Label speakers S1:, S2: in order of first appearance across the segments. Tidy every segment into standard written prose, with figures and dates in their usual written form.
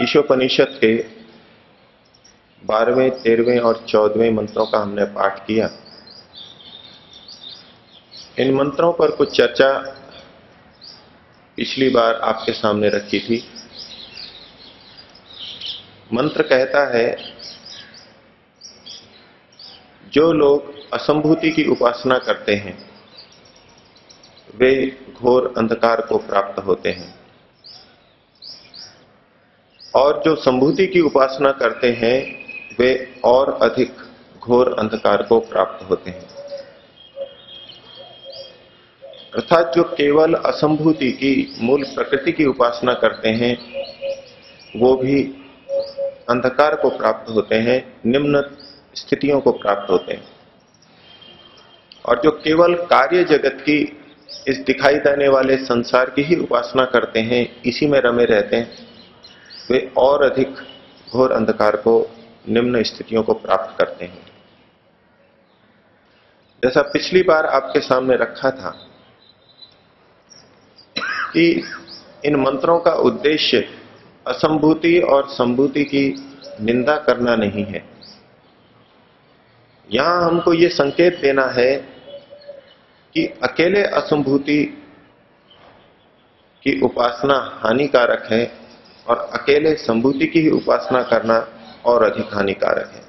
S1: ईशोपनिषद के 12वें, 13वें और 14वें मंत्रों का हमने पाठ किया। इन मंत्रों पर कुछ चर्चा पिछली बार आपके सामने रखी थी। मंत्र कहता है, जो लोग असंभूति की उपासना करते हैं वे घोर अंधकार को प्राप्त होते हैं, और जो संभूति की उपासना करते हैं वे और अधिक घोर अंधकार को प्राप्त होते हैं। अर्थात जो केवल असंभूति की मूल प्रकृति की उपासना करते हैं वो भी अंधकार को प्राप्त होते हैं, निम्न स्थितियों को प्राप्त होते हैं। और जो केवल कार्य जगत की, इस दिखाई देने वाले संसार की ही उपासना करते हैं, इसी में रमे रहते हैं, वे और अधिक घोर अंधकार को, निम्न स्थितियों को प्राप्त करते हैं। जैसा पिछली बार आपके सामने रखा था कि इन मंत्रों का उद्देश्य असंभूति और संभूति की निंदा करना नहीं है। यहां हमको ये संकेत देना है कि अकेले असंभूति की उपासना हानिकारक है और अकेले संभूति की ही उपासना करना और अधिक हानिकारक है।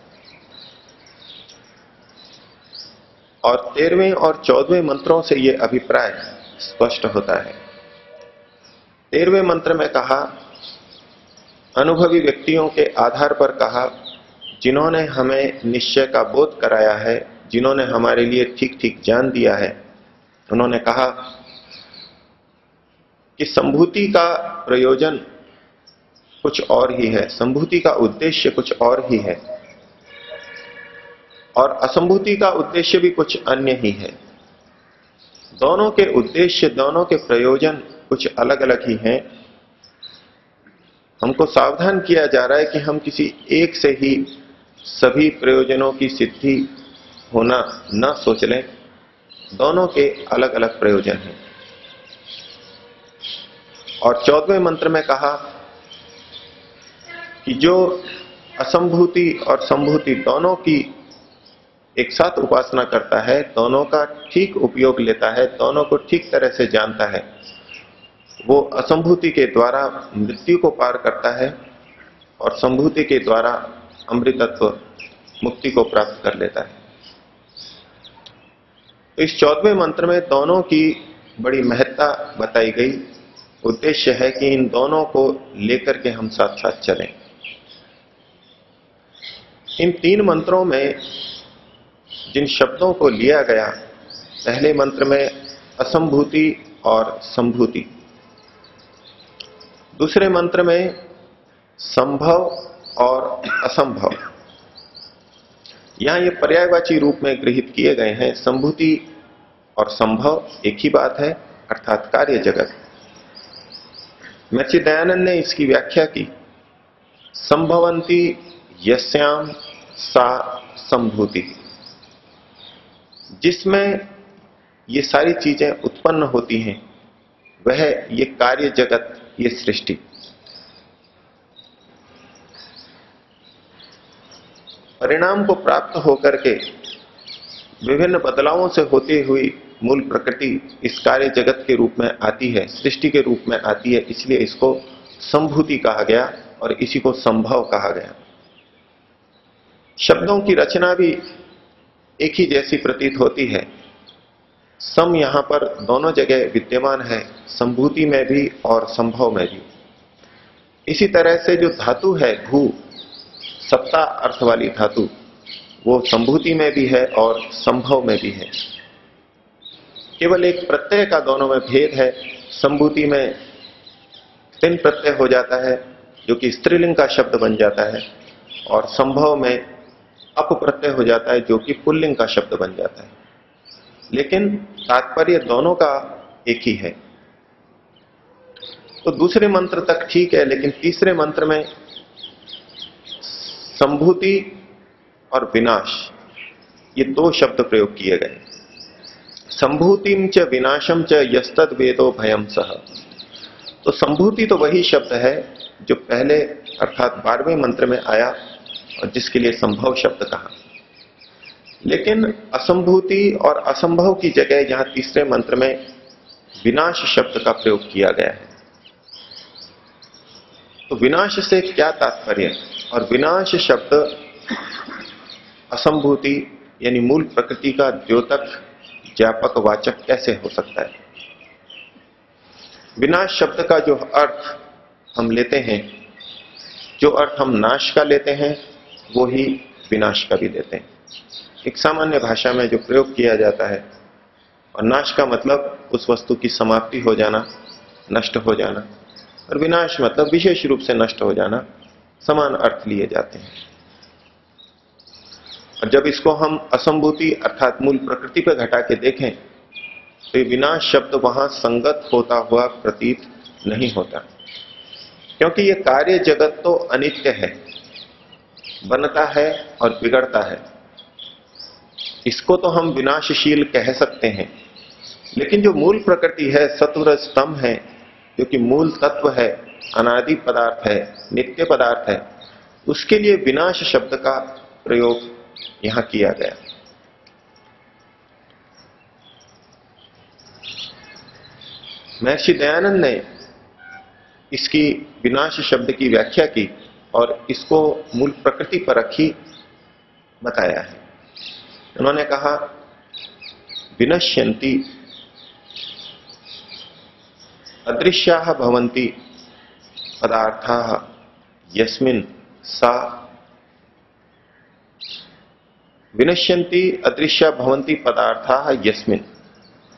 S1: और 13वें और 14वें मंत्रों से यह अभिप्राय स्पष्ट होता है। 13वें मंत्र में कहा, अनुभवी व्यक्तियों के आधार पर कहा, जिन्होंने हमें निश्चय का बोध कराया है, जिन्होंने हमारे लिए ठीक ठीक जान दिया है, उन्होंने कहा कि संभूति का प्रयोजन कुछ और ही है, संभूति का उद्देश्य कुछ और ही है और असंभूति का उद्देश्य भी कुछ अन्य ही है। दोनों के उद्देश्य, दोनों के प्रयोजन कुछ अलग अलग ही हैं। हमको सावधान किया जा रहा है कि हम किसी एक से ही सभी प्रयोजनों की सिद्धि होना न सोच लें। दोनों के अलग अलग प्रयोजन हैं। और 14वें मंत्र में कहा कि जो असंभूति और संभूति दोनों की एक साथ उपासना करता है, दोनों का ठीक उपयोग लेता है, दोनों को ठीक तरह से जानता है, वो असंभूति के द्वारा मृत्यु को पार करता है और संभूति के द्वारा अमृतत्व, मुक्ति को प्राप्त कर लेता है। इस 14वें मंत्र में दोनों की बड़ी महत्ता बताई गई। उद्देश्य है कि इन दोनों को लेकर के हम साथ साथ चलें। इन 3 मंत्रों में जिन शब्दों को लिया गया, पहले मंत्र में असंभूति और संभूति, दूसरे मंत्र में संभव और असंभव, यहां ये पर्यायवाची रूप में गृहीत किए गए हैं। संभूति और संभव एक ही बात है, अर्थात कार्य जगत। महर्षि दयानंद ने इसकी व्याख्या की, संभवंती यस्याम सा संभूति, जिसमें ये सारी चीजें उत्पन्न होती हैं वह ये कार्य जगत, ये सृष्टि। परिणाम को प्राप्त होकर के विभिन्न बदलावों से होती हुई मूल प्रकृति इस कार्य जगत के रूप में आती है, सृष्टि के रूप में आती है, इसलिए इसको संभूति कहा गया और इसी को संभव कहा गया। शब्दों की रचना भी एक ही जैसी प्रतीत होती है। सम यहां पर दोनों जगह विद्यमान है, संभूति में भी और संभव में भी। इसी तरह से जो धातु है भू, सत्ता अर्थ वाली धातु, वो संभूति में भी है और संभव में भी है। केवल एक प्रत्यय का दोनों में भेद है। संभूति में तिन प्रत्यय हो जाता है जो कि स्त्रीलिंग का शब्द बन जाता है, और संभव में अप प्रत्यय हो जाता है जो कि पुल्लिंग का शब्द बन जाता है। लेकिन तात्पर्य दोनों का एक ही है। तो दूसरे मंत्र तक ठीक है, लेकिन तीसरे मंत्र में संभूति और विनाश, ये 2 शब्द प्रयोग किए गए। संभूतिम च विनाशम च यस्तद वेदो भयम सह। तो संभूति तो वही शब्द है जो पहले अर्थात 12वें मंत्र में आया और जिसके लिए संभव शब्द कहा। लेकिन असंभूति और असंभव की जगह यहां तीसरे मंत्र में विनाश शब्द का प्रयोग किया गया है। तो विनाश से क्या तात्पर्य, और विनाश शब्द असंभूति यानी मूल प्रकृति का द्योतक ज्ञापक वाचक कैसे हो सकता है? विनाश शब्द का जो अर्थ हम लेते हैं, जो अर्थ हम नाश का लेते हैं, वो ही विनाश का भी लेते हैं। एक सामान्य भाषा में जो प्रयोग किया जाता है, और नाश का मतलब उस वस्तु की समाप्ति हो जाना, नष्ट हो जाना, और विनाश मतलब विशेष रूप से नष्ट हो जाना, समान अर्थ लिए जाते हैं। और जब इसको हम असंभूति अर्थात मूल प्रकृति पर घटा के देखें तो ये विनाश शब्द वहां संगत होता हुआ प्रतीत नहीं होता, क्योंकि ये कार्य जगत तो अनित्य है, बनता है और बिगड़ता है। इसको तो हम विनाशशील कह सकते हैं, लेकिन जो मूल प्रकृति है, सत्व स्तंभ है, जो कि मूल तत्व है, अनादि पदार्थ है, नित्य पदार्थ है, उसके लिए विनाश शब्द का प्रयोग यहां किया गया। महर्षि दयानंद ने इसकी विनाश शब्द की व्याख्या की और इसको मूल प्रकृति पर रखी बताया है। उन्होंने कहा, विनश्यन्ति अदृश्याः भवन्ति पदार्थाः यस्मिन् सा विनश्यन्ति अदृश्या भवन्ति पदार्थाः यस्मिन्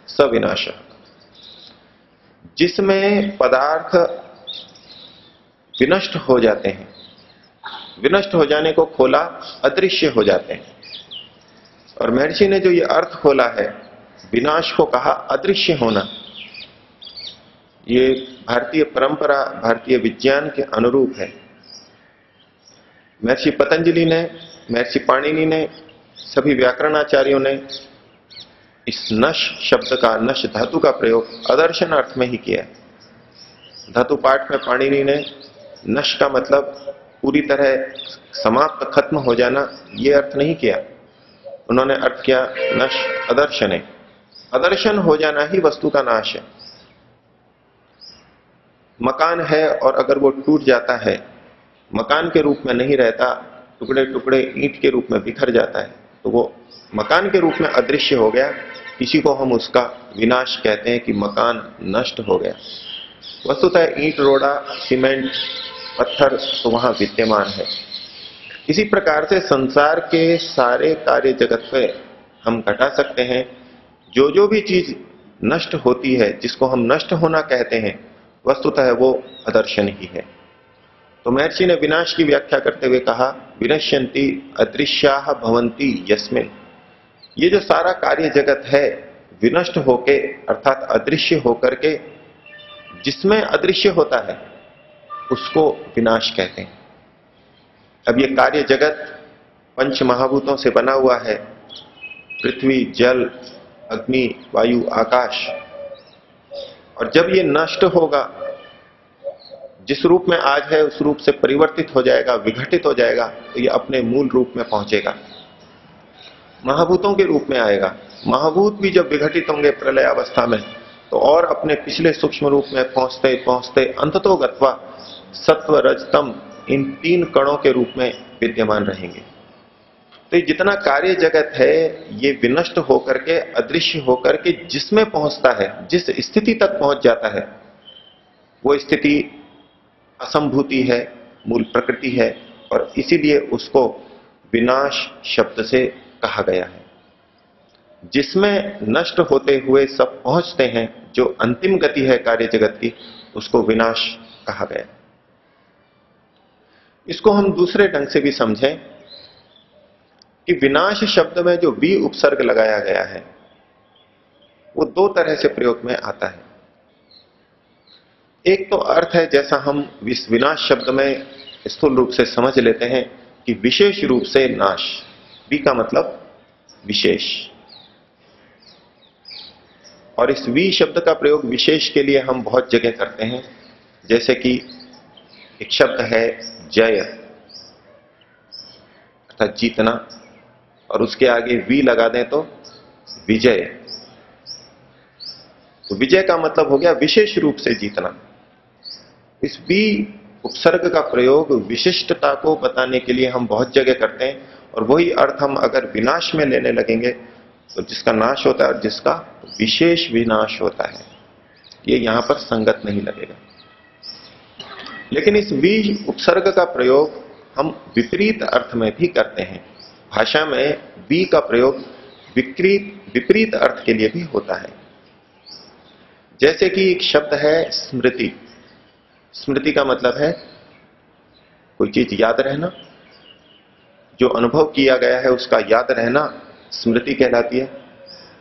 S1: स विनाशः। जिसमें पदार्थ विनष्ट हो जाते हैं, विनष्ट हो जाने को खोला, अदृश्य हो जाते हैं। और महर्षि ने जो ये अर्थ खोला है, विनाश को कहा अदृश्य होना, ये भारतीय परंपरा, भारतीय विज्ञान के अनुरूप है। महर्षि पतंजलि ने, महर्षि पाणिनि ने, सभी व्याकरणाचार्यों ने इस नश शब्द का, नश धातु का प्रयोग अदर्शन अर्थ में ही किया है। धातु पाठ में पाणिनि ने नश का मतलब पूरी तरह समाप्त, खत्म हो जाना, यह अर्थ नहीं किया। उन्होंने अर्थ किया नश अदर्शने, अदर्शन हो जाना ही वस्तु का नाश है। मकान है और अगर वो टूट जाता है, मकान के रूप में नहीं रहता, टुकड़े टुकड़े ईंट के रूप में बिखर जाता है, तो वो मकान के रूप में अदृश्य हो गया। इसी को हम उसका विनाश कहते हैं कि मकान नष्ट हो गया। वस्तुतः ईंट, रोड़ा, सीमेंट, पत्थर तो वहां विद्यमान है। इसी प्रकार से संसार के सारे कार्य जगत पे हम घटा सकते हैं। जो जो भी चीज नष्ट होती है, जिसको हम नष्ट होना कहते हैं, वस्तुतः वो अदर्शन ही है। तो महर्षि ने विनाश की व्याख्या करते हुए कहा, विनश्यन्ति अदृश्याः भवन्ति यस्मिन्। ये जो सारा कार्य जगत है, विनष्ट होके अर्थात अदृश्य होकर के जिसमें अदृश्य होता है, उसको विनाश कहते हैं। अब ये कार्य जगत पंच महाभूतों से बना हुआ है, पृथ्वी, जल, अग्नि, वायु, आकाश। और जब ये नष्ट होगा, जिस रूप में आज है उस रूप से परिवर्तित हो जाएगा, विघटित हो जाएगा, तो ये अपने मूल रूप में पहुंचेगा, महाभूतों के रूप में आएगा। महाभूत भी जब विघटित होंगे प्रलय अवस्था में, तो और अपने पिछले सूक्ष्म रूप में पहुंचते पहुंचते अंततो गत्वा सत्व, रजतम, इन 3 कणों के रूप में विद्यमान रहेंगे। तो ये जितना कार्य जगत है, ये विनष्ट होकर के, अदृश्य होकर के जिसमें पहुंचता है, जिस स्थिति तक पहुंच जाता है, वो स्थिति असंभूति है, मूल प्रकृति है, और इसीलिए उसको विनाश शब्द से कहा गया है। जिसमें नष्ट होते हुए सब पहुंचते हैं, जो अंतिम गति है कार्य जगत की, उसको विनाश कहा गया। इसको हम दूसरे ढंग से भी समझें कि विनाश शब्द में जो वी उपसर्ग लगाया गया है, वो 2 तरह से प्रयोग में आता है। एक तो अर्थ है, जैसा हम विनाश शब्द में स्थूल रूप से समझ लेते हैं कि विशेष रूप से नाश, वी का मतलब विशेष। और इस वी शब्द का प्रयोग विशेष के लिए हम बहुत जगह करते हैं। जैसे कि एक शब्द है जय अर्थात जीतना, और उसके आगे वी लगा दें तो विजय। तो विजय का मतलब हो गया विशेष रूप से जीतना। इस वी उपसर्ग का प्रयोग विशिष्टता को बताने के लिए हम बहुत जगह करते हैं, और वही अर्थ हम अगर विनाश में लेने लगेंगे तो जिसका नाश होता है और जिसका विशेष विनाश होता है, ये यहां पर संगत नहीं लगेगा। लेकिन इस वी उपसर्ग का प्रयोग हम विपरीत अर्थ में भी करते हैं। भाषा में वी का प्रयोग विपरीत अर्थ के लिए भी होता है। जैसे कि एक शब्द है स्मृति। स्मृति का मतलब है कोई चीज याद रहना, जो अनुभव किया गया है उसका याद रहना स्मृति कहलाती है।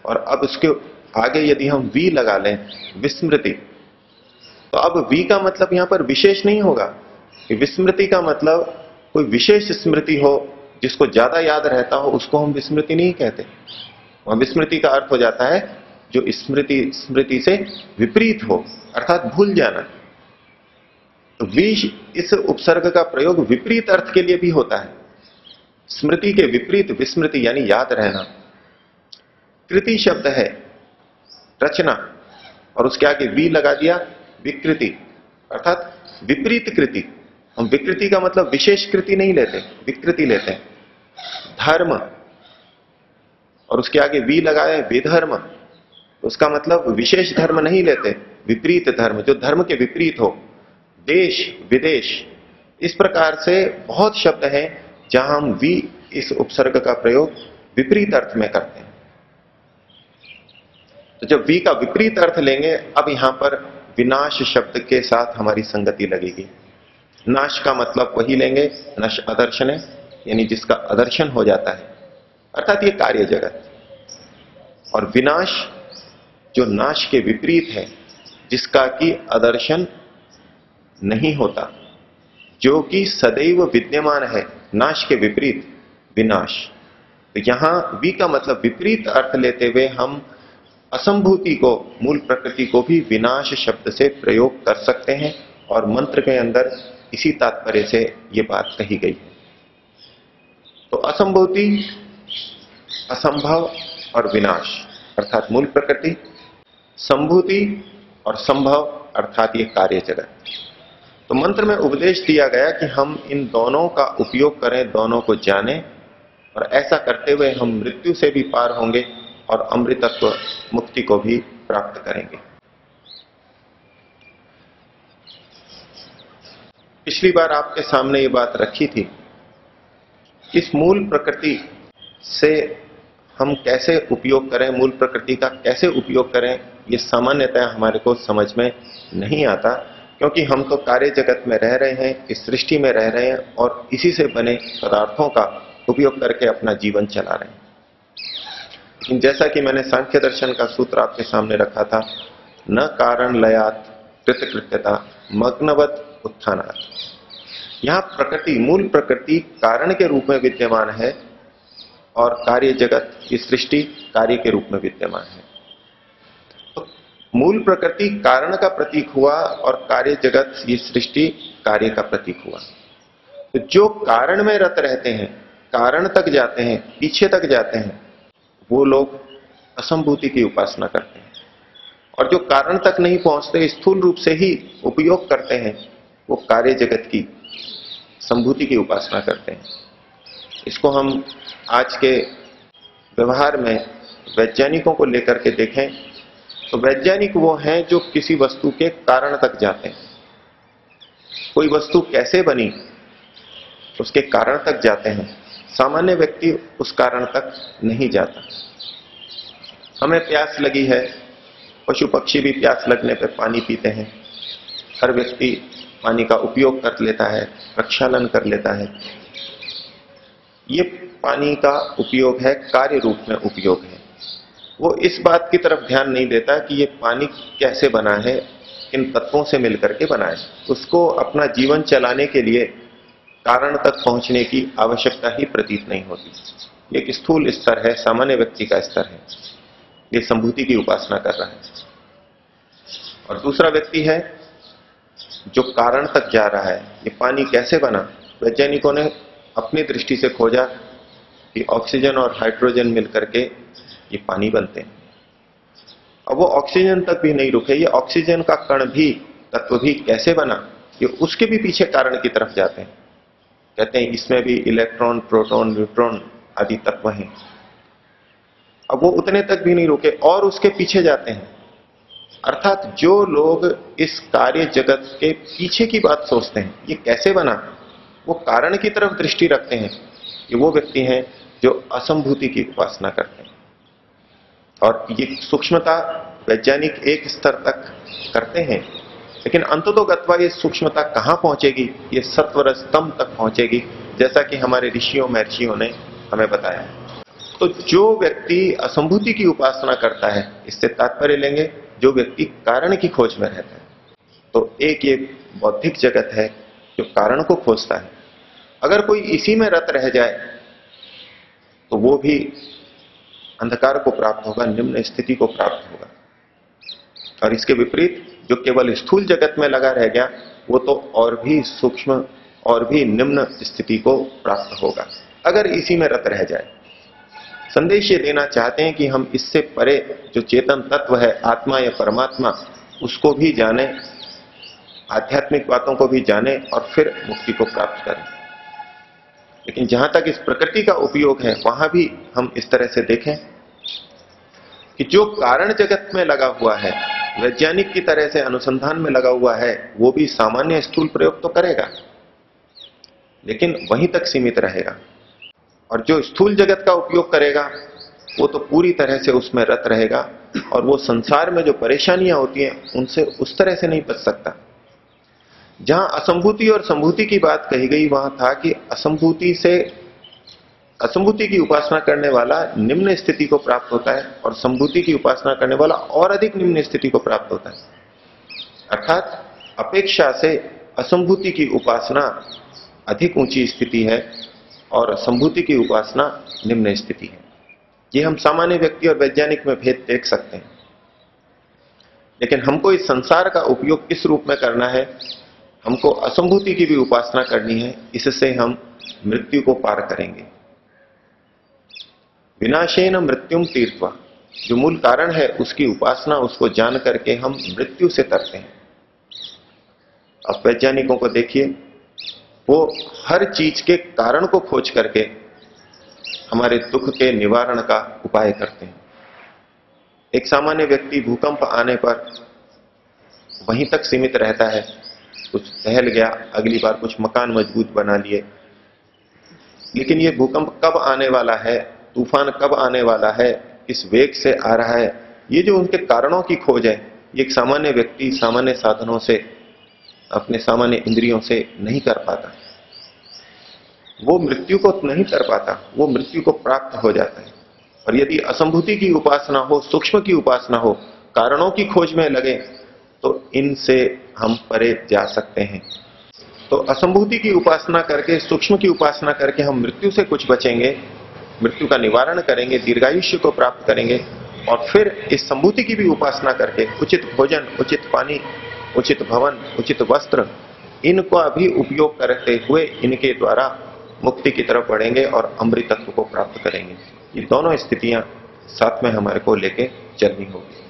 S1: और अब उसके आगे यदि हम वी लगा लें, विस्मृति, तो अब वी का मतलब यहां पर विशेष नहीं होगा कि विस्मृति का मतलब कोई विशेष स्मृति हो, जिसको ज्यादा याद रहता हो, उसको हम विस्मृति नहीं कहते। वहां विस्मृति का अर्थ हो जाता है जो स्मृति से विपरीत हो, अर्थात भूल जाना। तो वी इस उपसर्ग का प्रयोग विपरीत अर्थ के लिए भी होता है। स्मृति के विपरीत विस्मृति यानी याद रहना। कृति शब्द है रचना, और उसके आगे वी लगा दिया विकृति, अर्थात विपरीत कृति। हम विकृति का मतलब विशेष कृति नहीं लेते, विकृति लेते हैं। धर्म, और उसके आगे वी लगाया विधर्म, तो उसका मतलब विशेष धर्म नहीं लेते, विपरीत धर्म, जो धर्म के विपरीत हो। देश, विदेश, इस प्रकार से बहुत शब्द हैं जहां हम वी इस उपसर्ग का प्रयोग विपरीत अर्थ में करते हैं। तो जब वी का विपरीत अर्थ लेंगे, अब यहां पर विनाश शब्द के साथ हमारी संगति लगेगी। नाश का मतलब वही लेंगे, नश अदर्शने, यानी जिसका अदर्शन हो जाता है, अर्थात ये कार्य जगत। और विनाश जो नाश के विपरीत है, जिसका कि अदर्शन नहीं होता, जो कि सदैव विद्यमान है, नाश के विपरीत विनाश। तो यहां वी का मतलब विपरीत अर्थ लेते हुए हम असंभूति को, मूल प्रकृति को भी विनाश शब्द से प्रयोग कर सकते हैं, और मंत्र के अंदर इसी तात्पर्य से यह बात कही गई है। तो असंभूति, असंभव और विनाश अर्थात मूल प्रकृति, संभूति और संभव अर्थात ये कार्य जगत। तो मंत्र में उपदेश दिया गया कि हम इन दोनों का उपयोग करें, दोनों को जानें, और ऐसा करते हुए हम मृत्यु से भी पार होंगे और अमृतत्व मुक्ति को भी प्राप्त करेंगे। पिछली बार आपके सामने ये बात रखी थी, इस मूल प्रकृति से हम कैसे उपयोग करें, मूल प्रकृति का कैसे उपयोग करें, ये सामान्यतः हमारे को समझ में नहीं आता, क्योंकि हम तो कार्य जगत में रह रहे हैं, इस सृष्टि में रह रहे हैं, और इसी से बने पदार्थों का उपयोग करके अपना जीवन चला रहे हैं। लेकिन जैसा कि मैंने सांख्य दर्शन का सूत्र आपके सामने रखा था, न कारण लयात कृतकृत्यता मग्नवत उत्थानात, यहां प्रकृति, मूल प्रकृति कारण के रूप में विद्यमान है, और कार्य जगत, ये सृष्टि कार्य के रूप में विद्यमान है। तो मूल प्रकृति कारण का प्रतीक हुआ, और कार्य जगत, ये सृष्टि कार्य का प्रतीक हुआ। तो जो कारण में रत रहते हैं, कारण तक जाते हैं, पीछे तक जाते हैं, वो लोग असंभूति की उपासना करते हैं। और जो कारण तक नहीं पहुंचते, स्थूल रूप से ही उपयोग करते हैं, वो कार्य जगत की, संभूति की उपासना करते हैं। इसको हम आज के व्यवहार में वैज्ञानिकों को लेकर के देखें, तो वैज्ञानिक वो हैं जो किसी वस्तु के कारण तक जाते हैं। कोई वस्तु कैसे बनी, उसके कारण तक जाते हैं। सामान्य व्यक्ति उस कारण तक नहीं जाता। हमें प्यास लगी है, पशु पक्षी भी प्यास लगने पर पानी पीते हैं। हर व्यक्ति पानी का उपयोग कर लेता है, प्रक्षालन कर लेता है। ये पानी का उपयोग है, कार्य रूप में उपयोग है। वो इस बात की तरफ ध्यान नहीं देता कि ये पानी कैसे बना है, किन तत्वों से मिलकर के बना है। उसको अपना जीवन चलाने के लिए कारण तक पहुंचने की आवश्यकता ही प्रतीत नहीं होती। एक स्थूल स्तर है, सामान्य व्यक्ति का स्तर है, ये संभूति की उपासना कर रहा है। और दूसरा व्यक्ति है जो कारण तक जा रहा है, ये पानी कैसे बना, वैज्ञानिकों ने अपनी दृष्टि से खोजा कि ऑक्सीजन और हाइड्रोजन मिलकर के ये पानी बनते हैं। अब वो ऑक्सीजन तक भी नहीं रुके, ये ऑक्सीजन का कण भी, तत्व भी कैसे बना, ये उसके भी पीछे कारण की तरफ जाते हैं। कहते हैं इसमें भी इलेक्ट्रॉन, प्रोटॉन, न्यूट्रॉन आदि तत्व हैं। अब वो उतने तक भी नहीं रुके और उसके पीछे जाते हैं। अर्थात जो लोग इस कार्य जगत के पीछे की बात सोचते हैं, ये कैसे बना, वो कारण की तरफ दृष्टि रखते हैं, ये वो व्यक्ति हैं जो असंभूति की उपासना करते हैं। और ये सूक्ष्मता वैज्ञानिक एक स्तर तक करते हैं, लेकिन अंततोगत्वा ये सूक्ष्मता कहां पहुंचेगी, ये सत्वर स्तंभ तक पहुंचेगी, जैसा कि हमारे ऋषियों महर्षियों ने हमें बताया। तो जो व्यक्ति असंभूति की उपासना करता है, इससे तात्पर्य लेंगे जो व्यक्ति कारण की खोज में रहता है। तो एक ये बौद्धिक जगत है जो कारण को खोजता है। अगर कोई इसी में रत रह जाए तो वो भी अंधकार को प्राप्त होगा, निम्न स्थिति को प्राप्त होगा। और इसके विपरीत जो केवल स्थूल जगत में लगा रह गया, वो तो और भी सूक्ष्म और भी निम्न स्थिति को प्राप्त होगा, अगर इसी में रत रह जाए। संदेश ये देना चाहते हैं कि हम इससे परे जो चेतन तत्व है, आत्मा या परमात्मा, उसको भी जाने, आध्यात्मिक बातों को भी जाने और फिर मुक्ति को प्राप्त करें। लेकिन जहां तक इस प्रकृति का उपयोग है, वहां भी हम इस तरह से देखें कि जो कारण जगत में लगा हुआ है, वैज्ञानिक की तरह से अनुसंधान में लगा हुआ है, वो भी सामान्य स्थूल प्रयोग तो करेगा, लेकिन वहीं तक सीमित रहेगा। और जो स्थूल जगत का उपयोग करेगा, वो तो पूरी तरह से उसमें रत रहेगा और वो संसार में जो परेशानियां होती हैं, उनसे उस तरह से नहीं बच सकता। जहां असंभूति और संभूति की बात कही गई, वहां था कि असंभूति की उपासना करने वाला निम्न स्थिति को प्राप्त होता है और संभूति की उपासना करने वाला और अधिक निम्न स्थिति को प्राप्त होता है। अर्थात अपेक्षा से असंभूति की उपासना अधिक ऊंची स्थिति है और संभूति की उपासना निम्न स्थिति है। ये हम सामान्य व्यक्ति और वैज्ञानिक में भेद देख सकते हैं। लेकिन हमको इस संसार का उपयोग किस रूप में करना है, हमको असंभूति की भी उपासना करनी है, इससे हम मृत्यु को पार करेंगे। विनाशेन मृत्युम तीर्थवा, जो मूल कारण है उसकी उपासना, उसको जान करके हम मृत्यु से तरते हैं। अब वैज्ञानिकों को देखिए, वो हर चीज के कारण को खोज करके हमारे दुख के निवारण का उपाय करते हैं। एक सामान्य व्यक्ति भूकंप आने पर वहीं तक सीमित रहता है, कुछ टहल गया, अगली बार कुछ मकान मजबूत बना लिए। लेकिन ये भूकंप कब आने वाला है, तूफान कब आने वाला है, किस वेग से आ रहा है, ये जो उनके कारणों की खोज है, ये एक सामान्य व्यक्ति सामान्य साधनों से, अपने सामान्य इंद्रियों से नहीं कर पाता। वो मृत्यु को नहीं कर पाता, वो मृत्यु को प्राप्त हो जाता है। और यदि असंभूति की उपासना हो, सूक्ष्म की उपासना हो, कारणों की खोज में लगे, तो इनसे हम परे जा सकते हैं। तो असंभूति की उपासना करके, सूक्ष्म की उपासना करके हम मृत्यु से कुछ बचेंगे, मृत्यु का निवारण करेंगे, दीर्घायुष्य को प्राप्त करेंगे। और फिर इस संभूति की भी उपासना करके उचित भोजन, उचित पानी, उचित भवन, उचित वस्त्र, इनका भी उपयोग करते हुए इनके द्वारा मुक्ति की तरफ बढ़ेंगे और अमृत तत्व को प्राप्त करेंगे। ये दोनों स्थितियां साथ में हमारे को लेके चलनी होगी।